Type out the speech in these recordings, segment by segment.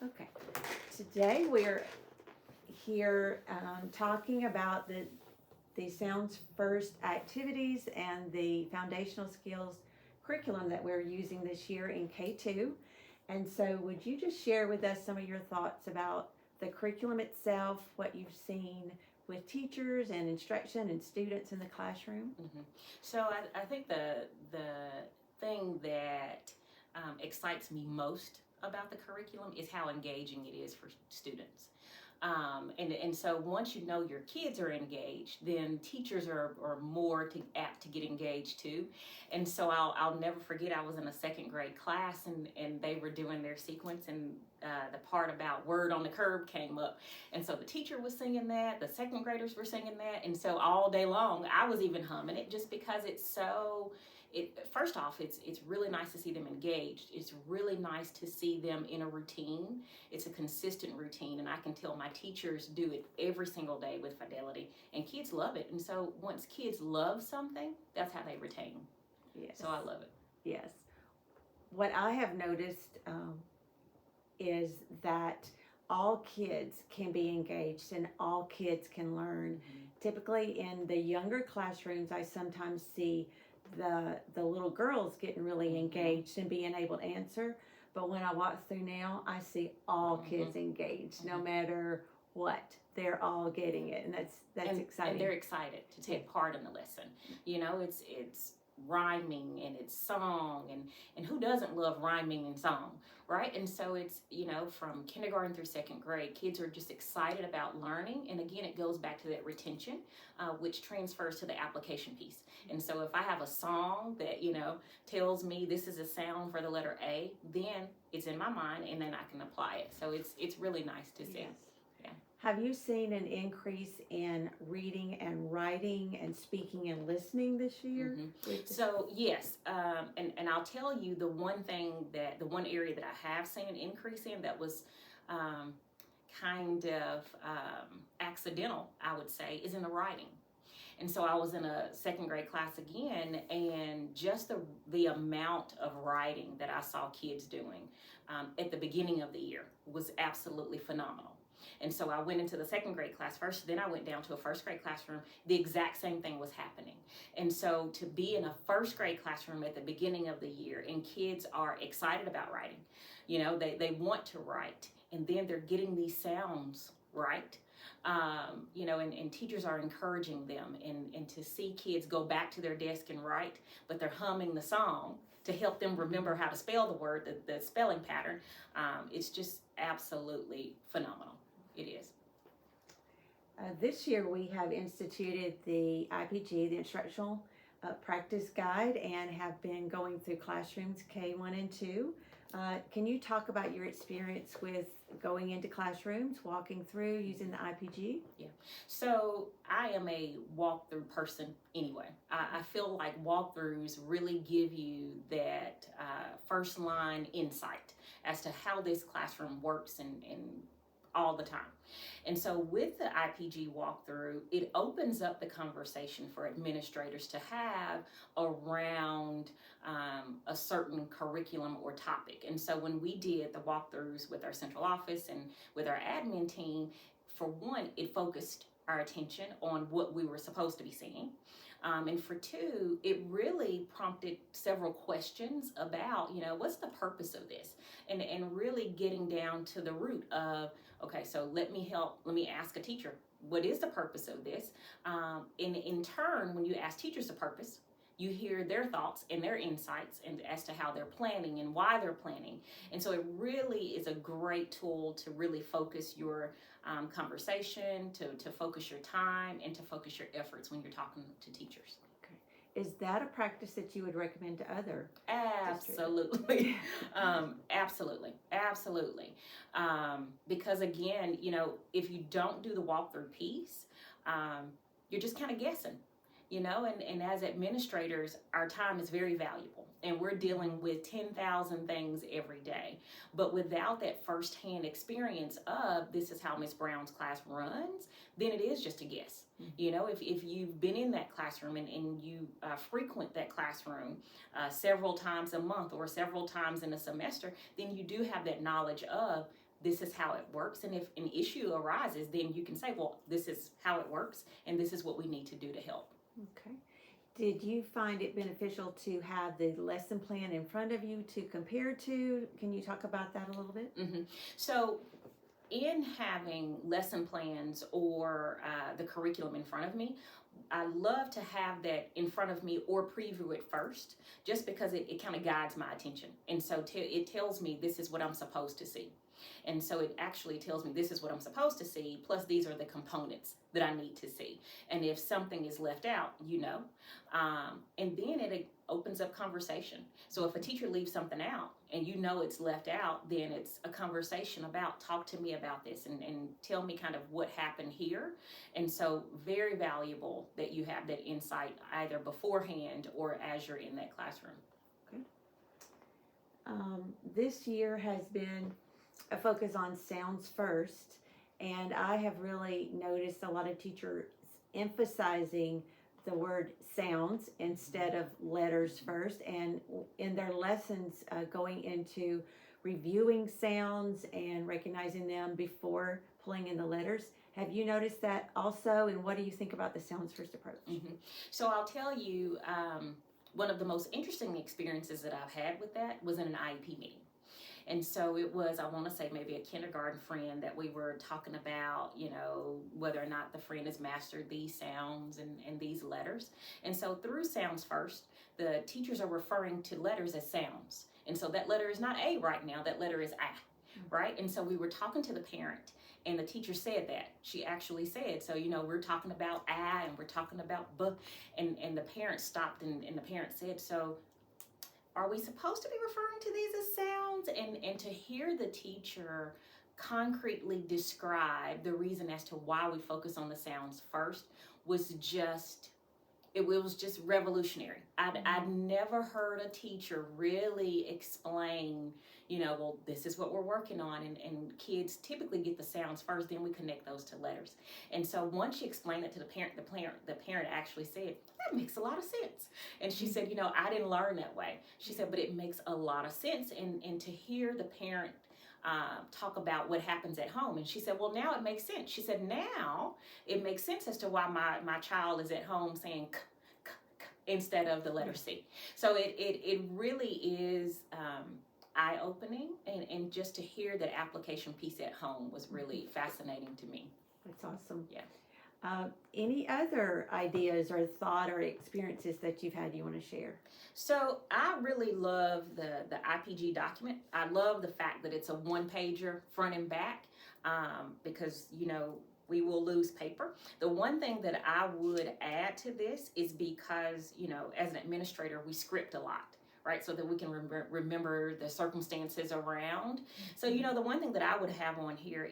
Okay. Today we're here talking about the Sounds First activities and the foundational skills curriculum that we're using this year in K2. And so, would you just share with us some of your thoughts about the curriculum itself, what you've seen with teachers and instruction and students in the classroom? So I think the thing that excites me most about the curriculum is how engaging it is for students. And so once you know your kids are engaged, then teachers are more apt to get engaged too. And so I'll never forget, I was in a second grade class and they were doing their sequence, and the part about word on the curb came up. And so the teacher was singing that, the second graders were singing that. And so all day long, I was even humming it just because it's so, first off, it's really nice to see them engaged. It's really nice to see them in a routine. It's a consistent routine, and I can tell my teachers do it every single day with fidelity, and kids love it. And so once kids love something, that's how they retain. Yes. So I love it. Yes. What I have noticed is that all kids can be engaged and all kids can learn. Typically in the younger classrooms, I sometimes see the little girls getting really engaged and being able to answer. But when I walk through now, I see all kids engaged, no matter what. They're all getting it, and that's exciting. And they're excited to take part in the lesson. You know, it's rhyming and it's song, and who doesn't love rhyming and song, right? And so it's, you know, from kindergarten through second grade, kids are just excited about learning. And again, it goes back to that retention, which transfers to the application piece. And so if I have a song that, you know, tells me this is a sound for the letter A, then it's in my mind and then I can apply it. So it's really nice to see. Yes. Yeah. Have you seen an increase in reading and writing and speaking and listening this year? So yes, and I'll tell you the one area that I have seen an increase in that was kind of accidental, I would say, is in the writing. And so I was in a second grade class again, and just the amount of writing that I saw kids doing at the beginning of the year was absolutely phenomenal. And so I went into the second grade class first, then I went down to a first grade classroom. The exact same thing was happening. And so to be in a first grade classroom at the beginning of the year, and kids are excited about writing, you know, they want to write, and then they're getting these sounds right. You know, and teachers are encouraging them, and to see kids go back to their desk and write, but they're humming the song to help them remember how to spell the word, the spelling pattern. It's just absolutely phenomenal. It is. This year we have instituted the IPG, the Instructional Practice Guide, and have been going through classrooms K1 and 2. Can you talk about your experience with going into classrooms, walking through, using the IPG? Yeah. So I am a walkthrough person anyway. I feel like walkthroughs really give you that first line insight as to how this classroom works and all the time. And so with the IPG walkthrough, it opens up the conversation for administrators to have around a certain curriculum or topic. And so when we did the walkthroughs with our central office and with our admin team, for one, it focused our attention on what we were supposed to be seeing. And for two, it really prompted several questions about, you know, what's the purpose of this? And really getting down to the root of, okay, so let me ask a teacher, what is the purpose of this? In turn, when you ask teachers the purpose, you hear their thoughts and their insights and as to how they're planning and why they're planning. And so it really is a great tool to really focus your conversation, to focus your time, and to focus your efforts when you're talking to teachers. Okay. Is that a practice that you would recommend to other Absolutely. Absolutely. Because again, you know, if you don't do the walkthrough piece, you're just kind of guessing. You know, and as administrators, our time is very valuable, and we're dealing with 10,000 things every day. But without that firsthand experience of this is how Miss Brown's class runs, then it is just a guess. You know, if you've been in that classroom and you frequent that classroom several times a month or several times in a semester, then you do have that knowledge of this is how it works. And if an issue arises, then you can say, well, this is how it works, and this is what we need to do to help. Okay. Did you find it beneficial to have the lesson plan in front of you to compare to? Can you talk about that a little bit? So in having lesson plans or the curriculum in front of me, I love to have that in front of me or preview it first, just because it kind of guides my attention. And so it tells me this is what I'm supposed to see. And so it actually tells me this is what I'm supposed to see, plus these are the components that I need to see. And if something is left out, and then it opens up conversation. So if a teacher leaves something out and it's left out, then it's a conversation about, talk to me about this and tell me kind of what happened here. And so very valuable that you have that insight either beforehand or as you're in that classroom. Okay. This year has been a focus on sounds first, and I have really noticed a lot of teachers emphasizing the word sounds instead of letters first, and in their lessons going into reviewing sounds and recognizing them before pulling in the letters. Have you noticed that also, and what do you think about the sounds first approach? So I'll tell you, one of the most interesting experiences that I've had with that was in an IEP meeting. And so it was, I want to say maybe a kindergarten friend that we were talking about, whether or not the friend has mastered these sounds and these letters. And so through Sounds First, the teachers are referring to letters as sounds. And so that letter is not A right now, that letter is A, right? And so we were talking to the parent, and the teacher said that. She actually said, so, we're talking about A and we're talking about B, and the parent stopped and the parent said, so are we supposed to be referring to these as sounds? And to hear the teacher concretely describe the reason as to why we focus on the sounds first was just, it was just revolutionary. I'd never heard a teacher really explain, well, this is what we're working on, and kids typically get the sounds first, then we connect those to letters. And so once she explained it to the parent actually said, that makes a lot of sense. And she said, I didn't learn that way. She said, but it makes a lot of sense. And to hear the parent talk about what happens at home. And she said, well, now it makes sense. She said, now it makes sense as to why my child is at home saying k, k, k, instead of the letter C. So it really is eye-opening, and just to hear that application piece at home was really fascinating to me. That's awesome. Yeah. Any other ideas or thought or experiences that you've had you want to share? So I really love the IPG document. I love the fact that it's a one-pager front and back, because, we will lose paper. The one thing that I would add to this is because, as an administrator, we script a lot, right? So that we can remember the circumstances around. So, the one thing that I would have on here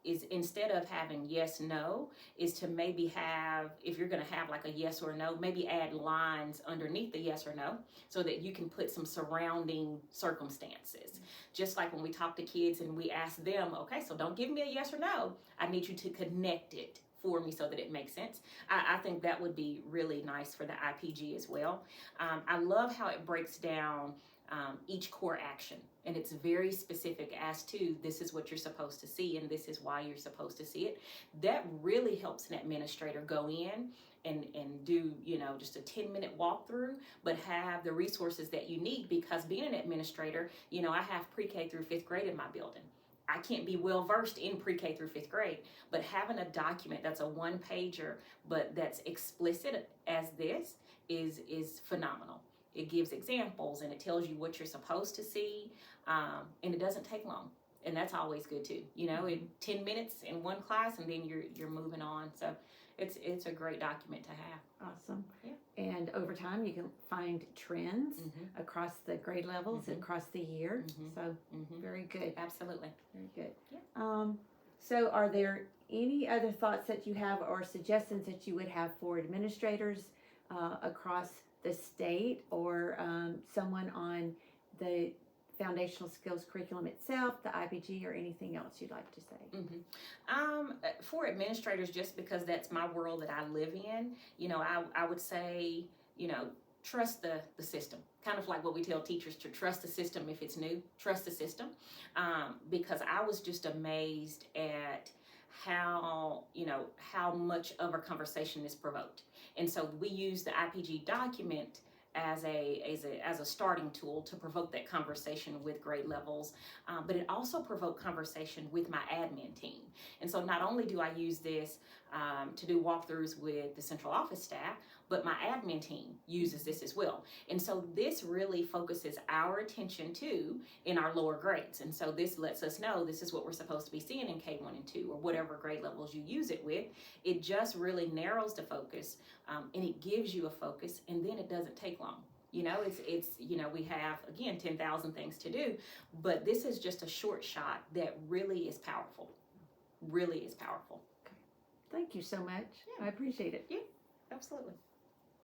is instead of having yes, no, is to maybe have, if you're going to have like a yes or no, maybe add lines underneath the yes or no so that you can put some surrounding circumstances. Just like when we talk to kids and we ask them, okay, so don't give me a yes or no. I need you to connect it for me so that it makes sense. I think that would be really nice for the IPG as well. I love how it breaks down each core action, and it's very specific as to this is what you're supposed to see and this is why you're supposed to see it. That really helps an administrator go in and do just a 10-minute walkthrough, but have the resources that you need, because being an administrator, I have pre-K through 5th grade in my building. I can't be well versed in pre-K through 5th grade, but having a document that's a one-pager but that's explicit as this is phenomenal. It gives examples and it tells you what you're supposed to see, and it doesn't take long, and that's always good too. In 10 minutes in one class, and then you're moving on. So it's a great document to have. Awesome. Yeah. And over time, you can find trends across the grade levels, across the year. So very good. Absolutely. Very good. Yeah. So are there any other thoughts that you have or suggestions that you would have for administrators across the state, or someone on the foundational skills curriculum itself, the IPG, or anything else you'd like to say? For administrators, just because that's my world that I live in, I would say, trust the system. Kind of like what we tell teachers to trust the system if it's new, trust the system. Because I was just amazed at how much of a conversation is provoked. And so we use the IPG document as a starting tool to provoke that conversation with grade levels, but it also provoked conversation with my admin team. And so not only do I use this to do walkthroughs with the central office staff, but my admin team uses this as well. And so this really focuses our attention too in our lower grades. And so this lets us know this is what we're supposed to be seeing in K1 and 2 or whatever grade levels you use it with. It just really narrows the focus, and it gives you a focus, and then it doesn't take long. It's we have, again, 10,000 things to do, but this is just a short shot that really is powerful. Really is powerful. Thank you so much. Yeah. I appreciate it. Yeah, absolutely.